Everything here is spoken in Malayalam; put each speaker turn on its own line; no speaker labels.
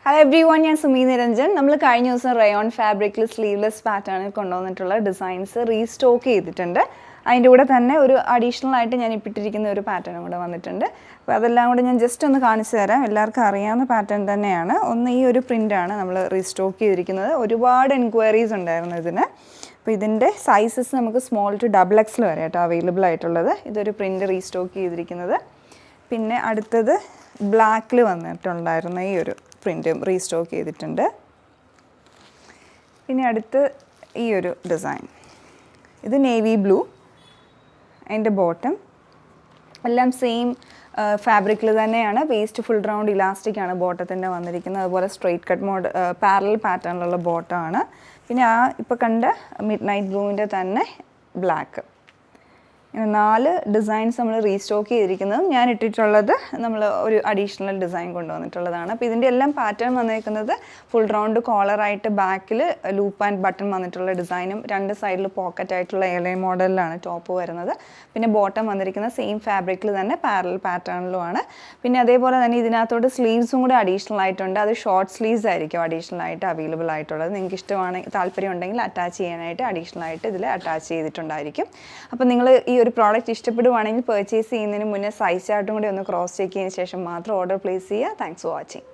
ഹലോ എവ്രി വൺ, ഞാൻ സുമി നിരഞ്ജൻ. നമ്മൾ കഴിഞ്ഞ ദിവസം റയോൺ ഫാബ്രിക്കിൽ സ്ലീവ്ലെസ് പാറ്റേണിൽ കൊണ്ടുവന്നിട്ടുള്ള ഡിസൈൻസ് റീസ്റ്റോക്ക് ചെയ്തിട്ടുണ്ട്. അതിൻ്റെ കൂടെ തന്നെ ഒരു അഡീഷണൽ ആയിട്ട് ഞാൻ ഇട്ടിരിക്കുന്ന ഒരു പാറ്റേണും കൂടെ വന്നിട്ടുണ്ട്. അപ്പോൾ അതെല്ലാം കൂടെ ഞാൻ ജസ്റ്റ് ഒന്ന് കാണിച്ചു തരാം. എല്ലാവർക്കും അറിയാവുന്ന പാറ്റേൺ തന്നെയാണ്. ഒന്ന് ഈ ഒരു പ്രിൻ്റാണ് നമ്മൾ റീസ്റ്റോക്ക് ചെയ്തിരിക്കുന്നത്. ഒരുപാട് എൻക്വയറീസ് ഉണ്ടായിരുന്നു ഇതിന്. അപ്പോൾ ഇതിൻ്റെ സൈസസ് നമുക്ക് സ്മോൾ ടു XXL വരെ കേട്ടോ അവൈലബിൾ ആയിട്ടുള്ളത്. ഇതൊരു പ്രിൻ്റ് റീസ്റ്റോക്ക് ചെയ്തിരിക്കുന്നത്. പിന്നെ അടുത്തത് ബ്ലാക്കിൽ വന്നിട്ടുണ്ടായിരുന്ന ഈ ഒരു പ്രിൻറ്റും റീസ്റ്റോക്ക് ചെയ്തിട്ടുണ്ട്. പിന്നെ അടുത്ത് ഈ ഒരു ഡിസൈൻ, ഇത് നേവി ബ്ലൂ, അതിൻ്റെ ബോട്ടം എല്ലാം സെയിം ഫാബ്രിക്കിൽ തന്നെയാണ്. വേസ്റ്റ് ഫുൾ റൗണ്ട് ഇലാസ്റ്റിക് ആണ് ബോട്ടത്തിൻ്റെ വന്നിരിക്കുന്നത്. അതുപോലെ സ്ട്രെയിറ്റ് കട്ട് മോഡ് പാരലൽ പാറ്റേണിലുള്ള ബോട്ടമാണ്. പിന്നെ ആ ഇപ്പോൾ കണ്ട മിഡ് നൈറ്റ് ബ്ലൂവിൻ്റെ തന്നെ ബ്ലാക്ക്. ഇങ്ങനെ 4 ഡിസൈൻസ് നമ്മൾ റീസ്റ്റോക്ക് ചെയ്തിരിക്കുന്നതും ഞാൻ ഇട്ടിട്ടുള്ളത് നമ്മൾ ഒരു അഡീഷണൽ ഡിസൈൻ കൊണ്ടുവന്നിട്ടുള്ളതാണ്. അപ്പോൾ ഇതിൻ്റെ എല്ലാം പാറ്റേൺ വന്നിരിക്കുന്നത് ഫുൾ റൗണ്ട് കോളറായിട്ട് ബാക്കിൽ ലൂപ്പ് ആൻഡ് ബട്ടൺ വന്നിട്ടുള്ള ഡിസൈനും 2 സൈഡിൽ പോക്കറ്റ് ആയിട്ടുള്ള എയർലൈൻ മോഡലിലാണ് ടോപ്പ് വരുന്നത്. പിന്നെ ബോട്ടം വന്നിരിക്കുന്നത് സെയിം ഫാബ്രിക്കിൽ തന്നെ പാരലൽ പാറ്റേണിലുമാണ്. പിന്നെ അതേപോലെ തന്നെ ഇതിനകത്തോട്ട് സ്ലീവ്സും കൂടെ അഡീഷണൽ ആയിട്ടുണ്ട്. അത് ഷോർട്ട് സ്ലീവ്സ് ആയിരിക്കും അഡീഷണൽ ആയിട്ട് അവൈലബിൾ ആയിട്ടുള്ളത്. നിങ്ങൾക്ക് ഇഷ്ടമാണെങ്കിൽ താല്പര്യം ഉണ്ടെങ്കിൽ അറ്റാച്ച് ചെയ്യാനായിട്ട് അഡീഷണൽ ആയിട്ട് ഇതിൽ അറ്റാച്ച് ചെയ്തിട്ടുണ്ടായിരിക്കും. അപ്പോൾ നിങ്ങൾ ഈ ഒരു പ്രോഡക്റ്റ് ഇഷ്ടപ്പെടുവാണെങ്കിൽ പർച്ചേസ് ചെയ്യുന്നതിന് മുന്നേ സൈസ് ചാർട്ടും കൂടി ഒന്ന് ക്രോസ് ചെക്ക് ചെയ്തതിന് ശേഷം മാത്രം ഓർഡർ പ്ലേസ് ചെയ്യുക. Thanks for watching.